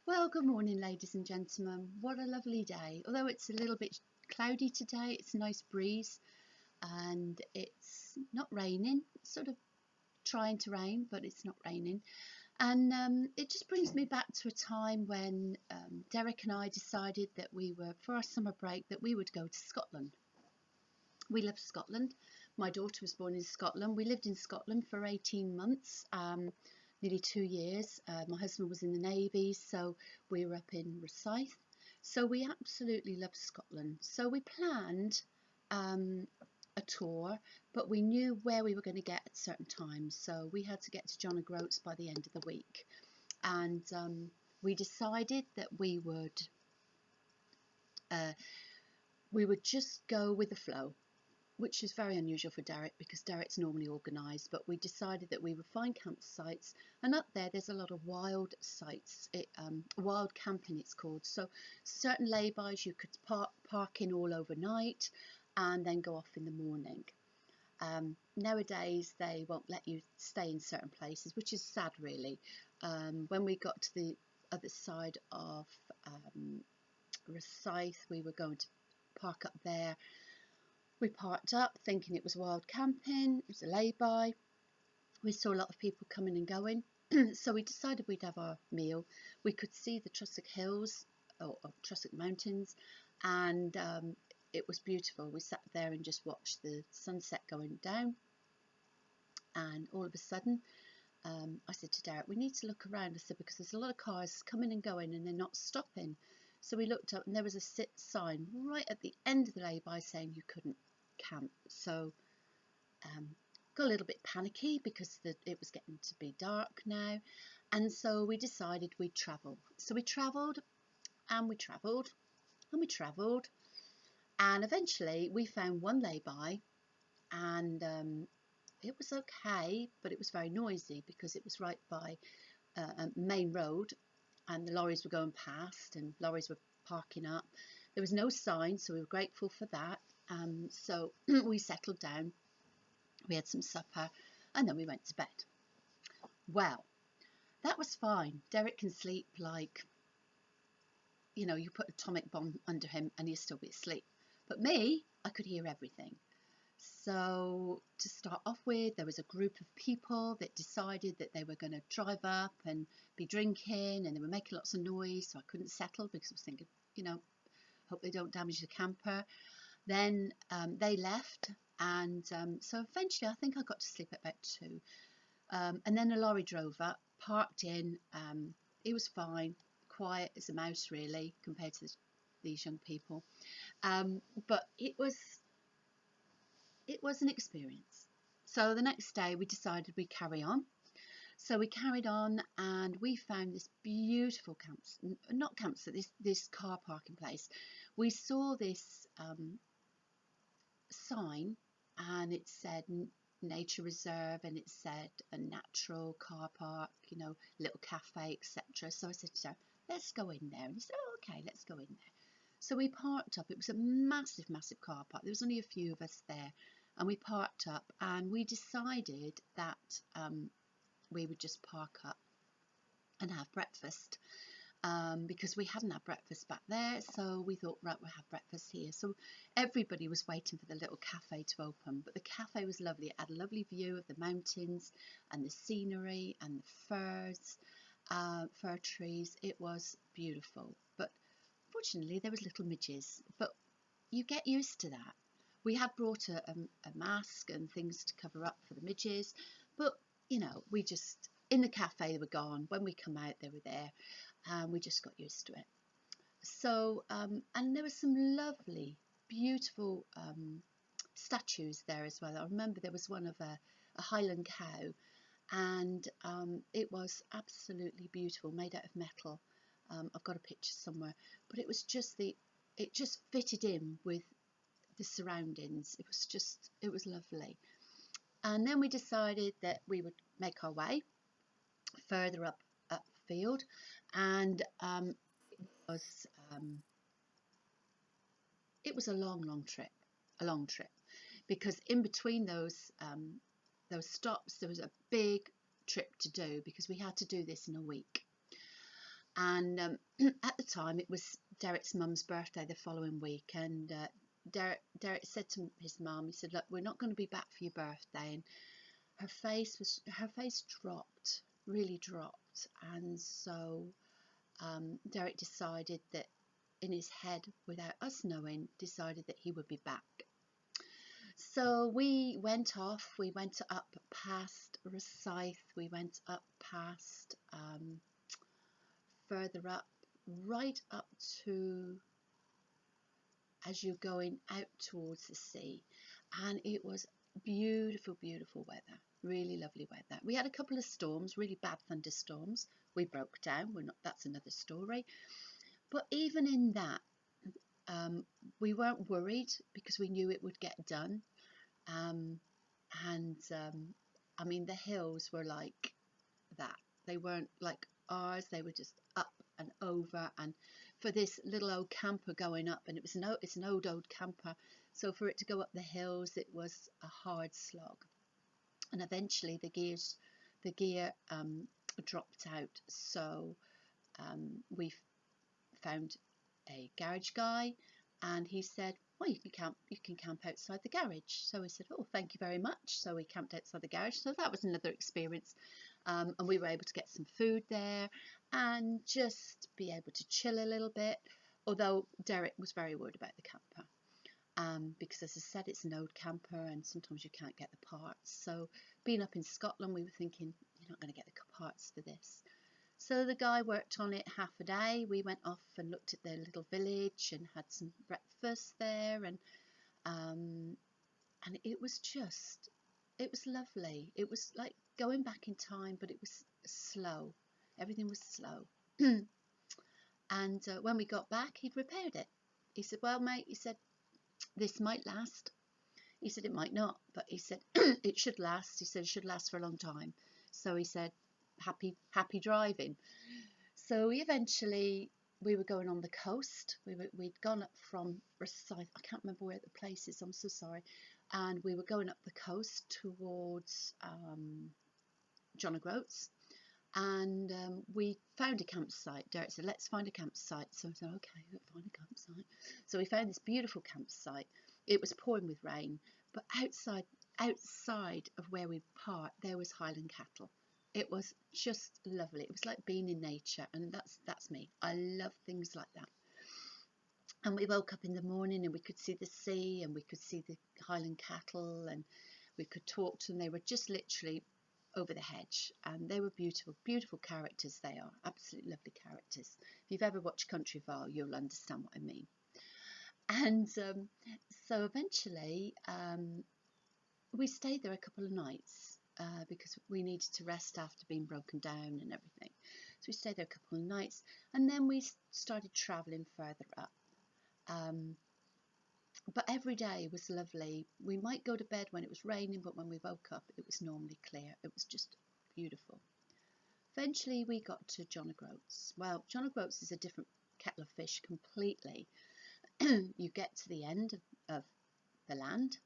Well, good morning, ladies and gentlemen. What a lovely day. Although it's a little bit cloudy today, it's a nice breeze and it's not raining. It's sort of trying to rain, but it's not raining. And it just brings me back to a time when Derek and I decided that for our summer break, that we would go to Scotland. We love Scotland. My daughter was born in Scotland. We lived in Scotland for 18 months. Nearly 2 years. My husband was in the Navy, so we were up in Rosyth. So we absolutely loved Scotland. So we planned a tour, but we knew where we were going to get at certain times. So we had to get to John O'Groats by the end of the week. And we decided that we would just go with the flow, which is very unusual for Derek because Derek's normally organised, but we decided that we would find campsites, and up there's a lot of wild sites, wild camping it's called. So certain laybys you could park in all overnight and then go off in the morning. Nowadays they won't let you stay in certain places, which is sad really. When we got to the other side of Rosyth, we were going to park up there. We parked up thinking it was wild camping, it was a lay-by. We saw a lot of people coming and going, so we decided we'd have our meal. We could see the Trussick Hills, or Trussick Mountains, and it was beautiful. We sat there and just watched the sunset going down, and all of a sudden I said to Derek, we need to look around. I said, because there's a lot of cars coming and going and they're not stopping. So we looked up and there was a sign right at the end of the lay-by saying you couldn't camp. So got a little bit panicky because it was getting to be dark now, and so we decided we'd travel. So we travelled and we travelled and we travelled, and eventually we found one lay-by, and it was okay, but it was very noisy because it was right by a main road, and the lorries were going past and lorries were parking up. There was no sign, so we were grateful for that. So we settled down, we had some supper, and then we went to bed. Well, that was fine. Derek can sleep like, you know, you put an atomic bomb under him and he'll still be asleep. But me, I could hear everything. So to start off with, there was a group of people that decided that they were going to drive up and be drinking, and they were making lots of noise, so I couldn't settle because I was thinking, you know, hope they don't damage the camper. Then they left, and so eventually I think I got to sleep at about 2. And then a lorry drove up, parked in. It was fine, quiet as a mouse really compared to these young people. But it was an experience. So the next day we decided we'd carry on. So we carried on and we found this beautiful this car parking place. We saw this sign, and it said nature reserve, and it said a natural car park, you know, little cafe, etc. So I said to her, let's go in there. And he said, oh, okay, let's go in there. So we parked up. It was a massive car park. There was only a few of us there, and we parked up and we decided that we would just park up and have breakfast, because we hadn't had breakfast back there. So we thought, right, we'll have breakfast here. So everybody was waiting for the little cafe to open, but the cafe was lovely. It had a lovely view of the mountains and the scenery and the fir trees. It was beautiful, but fortunately there was little midges, but you get used to that. We had brought a mask and things to cover up for the midges, but you know, we just, in the cafe they were gone. When we come out they were there, and we just got used to it. So and there were some lovely beautiful statues there as well. I remember there was one of a Highland cow, and it was absolutely beautiful, made out of metal. I've got a picture somewhere, but it was just it just fitted in with the surroundings. It was lovely. And then we decided that we would make our way further upfield, and it was a long trip, because in between those stops there was a big trip to do, because we had to do this in a week. And at the time, it was Derek's mum's birthday the following week, and Derek said to his mum, he said, "Look, we're not going to be back for your birthday." And her face dropped, really dropped, and so Derek decided that, in his head, without us knowing, decided that he would be back. So we went off. We went up past Rosyth. We went up past further up, right up to, as you're going out towards the sea, and it was beautiful, beautiful weather, really lovely weather. We had a couple of storms, really bad thunderstorms. We broke down. That's another story. But even in that, we weren't worried because we knew it would get done. I mean, the hills were like that. They weren't like ours. They were just up and over. And for this little old camper going up, and it's an old camper, so for it to go up the hills, it was a hard slog. And eventually the gear dropped out. So we found a garage guy, and he said, "Well, you can camp outside the garage." So we said, "Oh, thank you very much." So we camped outside the garage. So that was another experience, and we were able to get some food there and just be able to chill a little bit. Although Derek was very worried about the camper, because, as I said, it's an old camper and sometimes you can't get the parts. So being up in Scotland, we were thinking, you're not going to get the parts for this. So the guy worked on it half a day. We went off and looked at their little village and had some breakfast there, and it was lovely. It was like going back in time, but it was slow. Everything was slow. And when we got back, he'd repaired it. He said, "Well, mate," he said, "this might last." He said, "It might not, but," he said, "it should last." He said, "It should last for a long time." So he said, happy driving. So we were going on the coast. We'd gone up from Rosyth. I can't remember where the place is. I'm so sorry. And we were going up the coast towards John O'Groats. And we found a campsite. Derek said, "Let's find a campsite." So I said, "Okay, we'll find a campsite." So we found this beautiful campsite. It was pouring with rain, but outside of where we parked, there was Highland cattle. It was just lovely. It was like being in nature, and that's me. I love things like that. And we woke up in the morning and we could see the sea and we could see the Highland cattle and we could talk to them. They were just literally over the hedge, and they were beautiful, beautiful characters. They are absolutely lovely characters. If you've ever watched Countryville, you'll understand what I mean. And so eventually we stayed there a couple of nights because we needed to rest after being broken down and everything. So we stayed there a couple of nights, and then we started travelling further up. But every day was lovely. We might go to bed when it was raining, but when we woke up, it was normally clear. It was just beautiful. Eventually, we got to John O'Groats. Well, John O'Groats is a different kettle of fish completely. You get to the end of the land,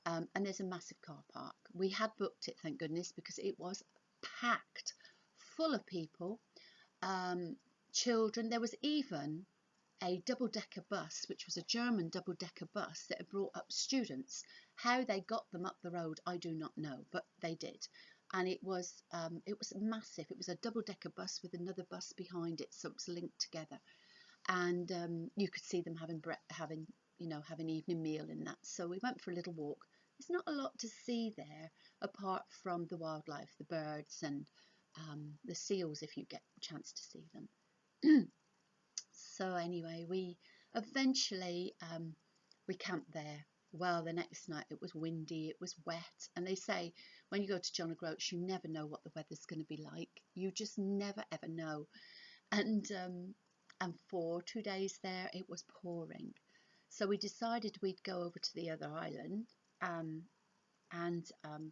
and there's a massive car park. We had booked it, thank goodness, because it was packed, full of people, children. There was even a double-decker bus, which was a German double-decker bus that had brought up students. How they got them up the road, I do not know, but they did. And it was massive. It was a double-decker bus with another bus behind it, so it was linked together. And you could see them having evening meal in that. So we went for a little walk. There's not a lot to see there apart from the wildlife, the birds and the seals, if you get a chance to see them. So anyway, we eventually we camped there. Well, the next night it was windy, it was wet, and they say when you go to John O'Groats, you never know what the weather's going to be like. You just never ever know. And for 2 days there, it was pouring. So we decided we'd go over to the other island, and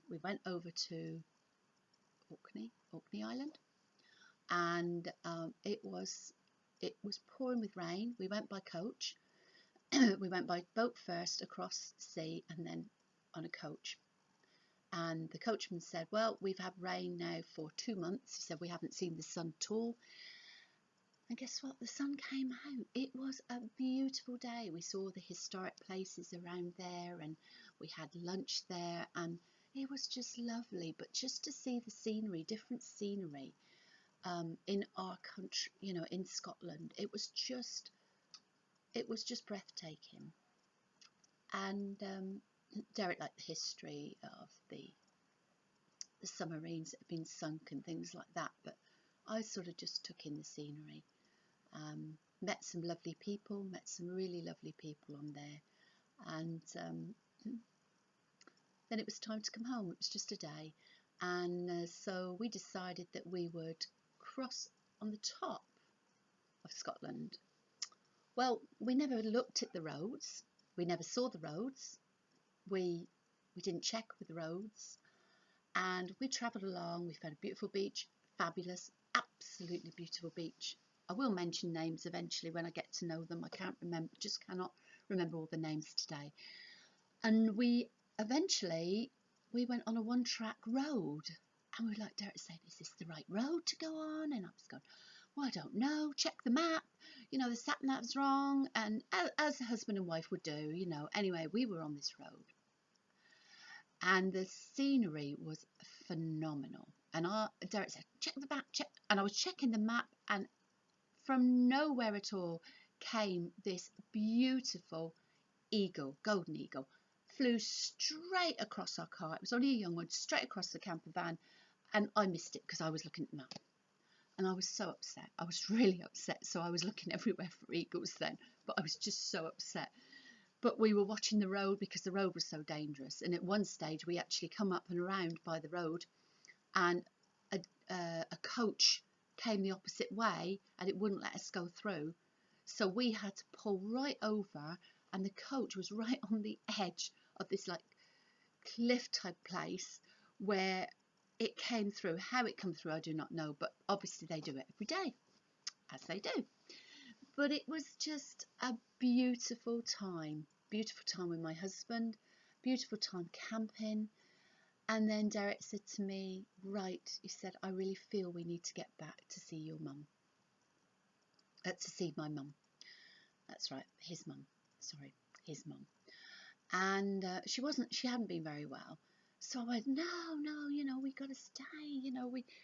we went over to Orkney Island, and it was pouring with rain. We went by coach. We went by boat first across the sea and then on a coach. And the coachman said, "Well, we've had rain now for 2 months." He said, "We haven't seen the sun at all." And guess what? The sun came out. It was a beautiful day. We saw the historic places around there and we had lunch there, and it was just lovely. But just to see the scenery, different scenery in our country, in Scotland, it was just breathtaking. And Derek liked the history of the submarines that have been sunk and things like that, but I sort of just took in the scenery. Met some lovely people, met some really lovely people on there, and then it was time to come home. It was just a day, and so we decided that we would cross on the top of Scotland. Well, we never looked at the roads, we never saw the roads, we didn't check with the roads, and we travelled along. We found a beautiful beach, fabulous, absolutely beautiful beach. I will mention names eventually when I get to know them. I can't remember, just cannot remember all the names today. And we went on a one-track road, and we were like, Derek saying, is this the right road to go on? And I was going, well, I don't know, check the map, the sat nav's wrong, and as a husband and wife would do, anyway, we were on this road. And the scenery was phenomenal. And Derek said, check the map, check. And I was checking the map, and from nowhere at all came this beautiful eagle, golden eagle, flew straight across our car. It was only a young one, straight across the camper van, and I missed it because I was looking at the map. And I was so upset. I was really upset. So I was looking everywhere for eagles then, but I was just so upset. But we were watching the road because the road was so dangerous. And at one stage, we actually come up and around by the road, and a coach came the opposite way, and it wouldn't let us go through. So we had to pull right over, and the coach was right on the edge of this like cliff type place where it came through. How it came through, I do not know, but obviously they do it every day, as they do. But it was just a beautiful time with my husband, beautiful time camping. And then Derek said to me, right, he said, I really feel we need to get back to see your mum. To see my mum. That's right, his mum. Sorry, his mum. And she hadn't been very well. So I went, no, we've got to stay,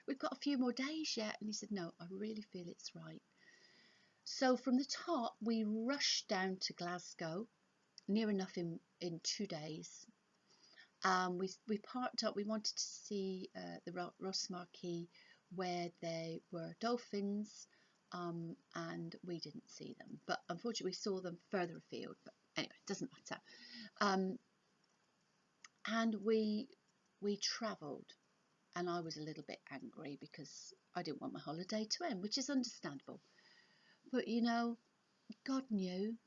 we've got a few more days yet. And he said, no, I really feel it's right. So from the top, we rushed down to Glasgow, near enough in 2 days. We parked up. We wanted to see the Ross Marquee, where there were dolphins, and we didn't see them. But unfortunately, we saw them further afield. But anyway, it doesn't matter. And we travelled, and I was a little bit angry because I didn't want my holiday to end, which is understandable. But God knew.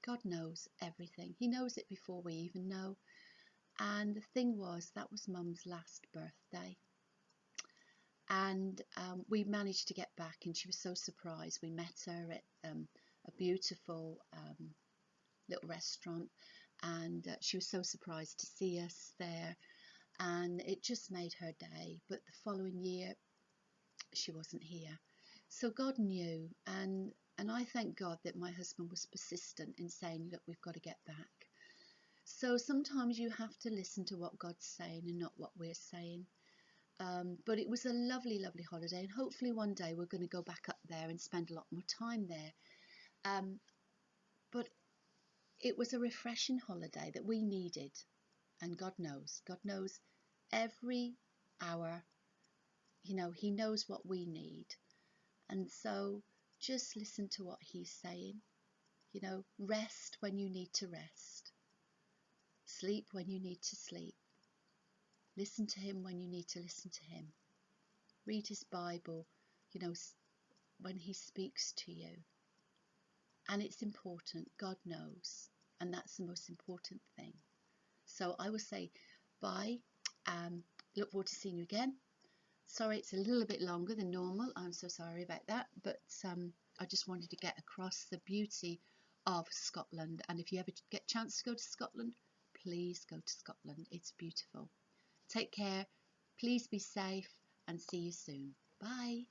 God knows everything. He knows it before we even know. And the thing was, that was Mum's last birthday. And we managed to get back, and she was so surprised. We met her at a beautiful little restaurant, and she was so surprised to see us there, and it just made her day. But the following year, she wasn't here. So God knew, and I thank God that my husband was persistent in saying, look, we've got to get back. So sometimes you have to listen to what God's saying and not what we're saying. But it was a lovely, lovely holiday, and hopefully one day we're going to go back up there and spend a lot more time there. But it was a refreshing holiday that we needed, and God knows every hour. He knows what we need, and so just listen to what He's saying. Rest when you need to rest, sleep when you need to sleep. Listen to Him when you need to listen to Him. Read His Bible, when He speaks to you. And it's important. God knows. And that's the most important thing. So I will say bye. Look forward to seeing you again. Sorry it's a little bit longer than normal. I'm so sorry about that. But I just wanted to get across the beauty of Scotland. And if you ever get a chance to go to Scotland, please go to Scotland. It's beautiful. Take care, please be safe, and see you soon. Bye.